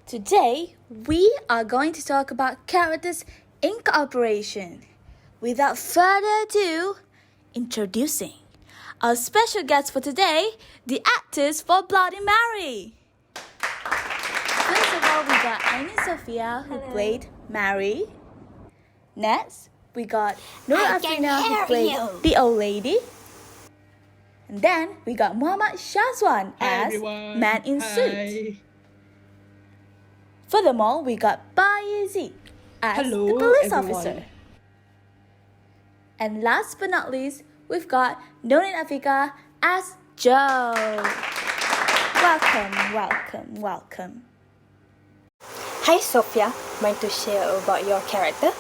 Today, we are going to talk about characters in cooperation. Without further ado, introducing our special guests for today, the actors for Bloody Mary. First of all, we got Ainin and Sofiya, who played Mary. Next, we got Nur Afrina, who played the old lady. And then we got Syazwan as Man in Suit. Furthermore, we got Aziz as the police officer. And last but not least, we've got Nurin Afiqah as Joe. Welcome. Hi Sofiya, mind to share about your character?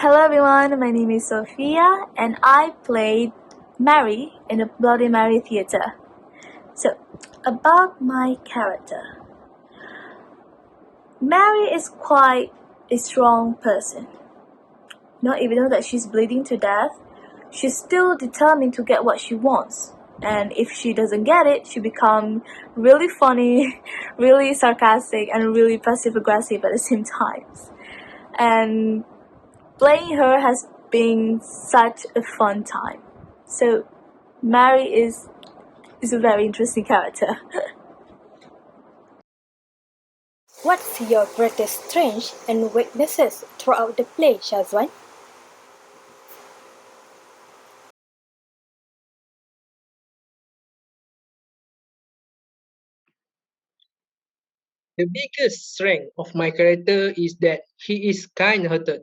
Hello everyone, my name is Sofiya and I played Mary in the Bloody Mary Theatre. So, about my character. Mary is quite a strong person. Even though that she's bleeding to death, she's still determined to get what she wants. And if she doesn't get it, she becomes really funny, really sarcastic, and really passive-aggressive at the same time. And playing her has been such a fun time. So, Mary is a very interesting character. What's your greatest strengths and weaknesses throughout the play, Syazwan? The biggest strength of my character is that he is kind-hearted.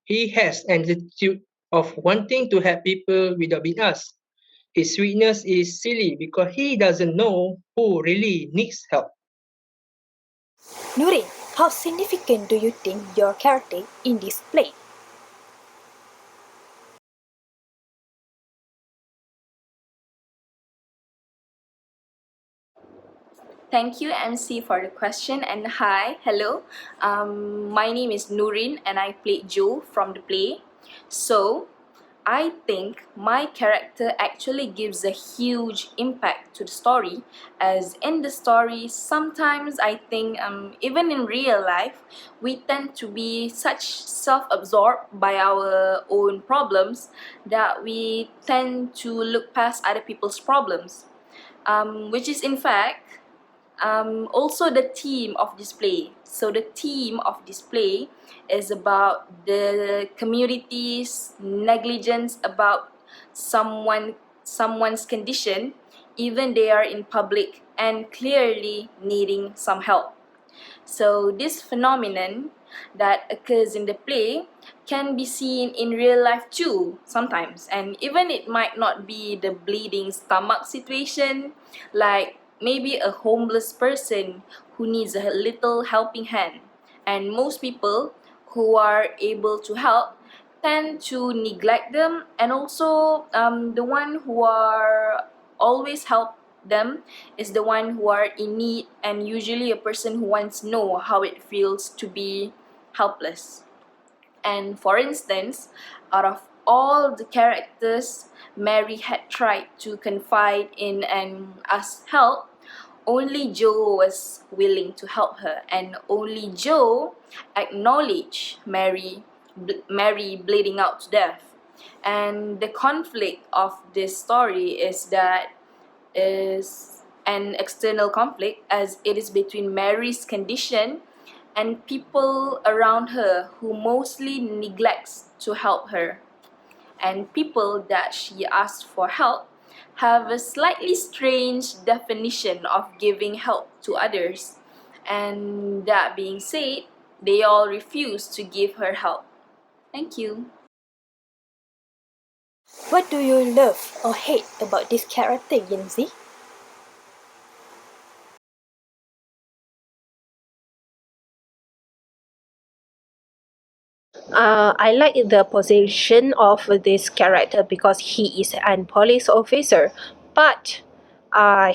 He has an attitude of wanting to help people without being asked. His weakness is silly because he doesn't know who really needs help. Nurin, how significant do you think your character in this play? Thank you, MC, for the question. And hello. My name is Nurin, and I played Joe from the play. So, I think my character actually gives a huge impact to the story, as in the story, sometimes I think even in real life, we tend to be such self-absorbed by our own problems that we tend to look past other people's problems, which is in fact also the theme of this play. So the theme of this play is about the community's negligence about someone's condition, even they are in public and clearly needing some help. So this phenomenon that occurs in the play can be seen in real life too sometimes, and even it might not be the bleeding stomach situation, like maybe a homeless person who needs a little helping hand, and most people who are able to help tend to neglect them, and also the one who are always help them is the one who are in need, and usually a person who wants to know how it feels to be helpless. And for instance, out of all the characters Mary had tried to confide in and ask help, only Joe was willing to help her, and only Joe acknowledged Mary bleeding out to death. And the conflict of this story is an external conflict, as it is between Mary's condition and people around her who mostly neglects to help her, and people that she asked for help have a slightly strange definition of giving help to others, and that being said, they all refuse to give her help. Thank you. What do you love or hate about this character, Yinzhi? I like the position of this character because he is a police officer. But I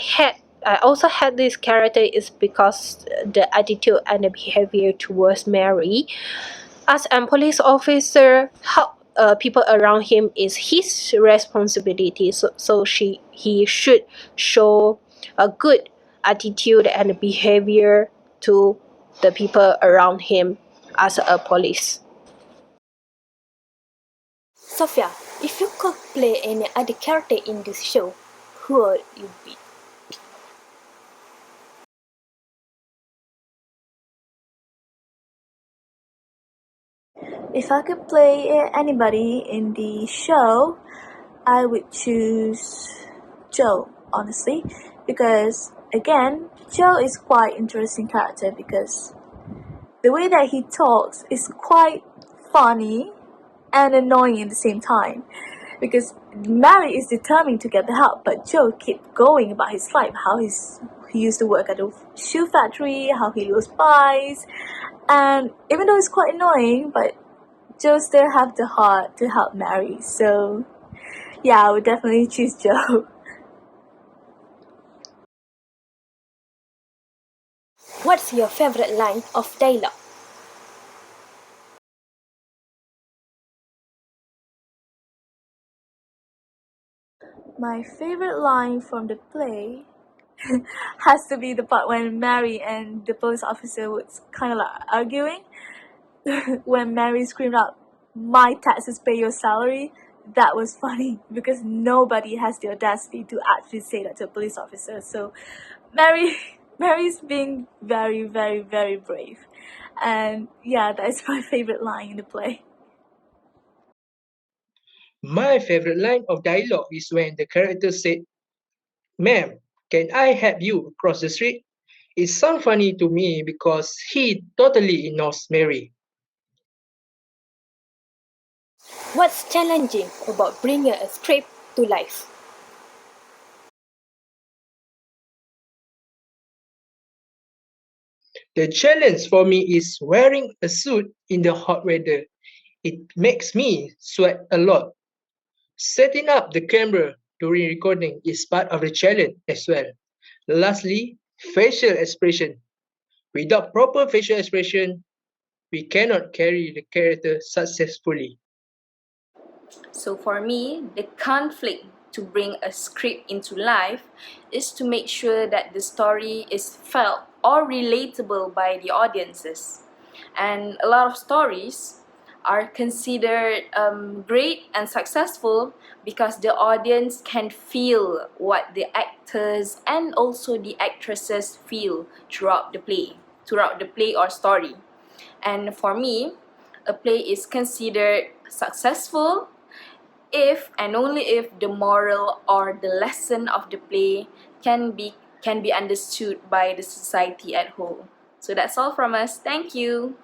also had this character is because the attitude and the behavior towards Mary. As a police officer, how people around him is his responsibility. So he should show a good attitude and behavior to the people around him as a police. Sofiya, if you could play any other character in this show, who would you be? If I could play anybody in the show, I would choose Joe, honestly, because again, Joe is quite interesting character because the way that he talks is quite funny and annoying at the same time. Because Mary is determined to get the help, but Joe keeps going about his life, how he used to work at a shoe factory, how he lost pies, and even though it's quite annoying, but Joe still have the heart to help Mary. So yeah, I would definitely choose Joe. What's your favorite line of dialogue? My favorite line from the play has to be the part when Mary and the police officer was kind of like arguing. When Mary screamed out, "My taxes pay your salary," that was funny because nobody has the audacity to actually say that to a police officer. So Mary, Mary's being very, very, very brave. And yeah, that is my favorite line in the play. My favorite line of dialogue is when the character said, "Ma'am, can I help you across the street?" It sounds funny to me because he totally ignores Mary. What's challenging about bringing a script to life? The challenge for me is wearing a suit in the hot weather. It makes me sweat a lot. Setting up the camera during recording is part of the challenge as well. Lastly, facial expression. Without proper facial expression, we cannot carry the character successfully. So for me, the conflict to bring a script into life is to make sure that the story is felt or relatable by the audiences. And a lot of stories are considered great and successful because the audience can feel what the actors and also the actresses feel throughout the play or story. And for me, a play is considered successful if and only if the moral or the lesson of the play can be understood by the society at whole. So that's all from us. Thank you.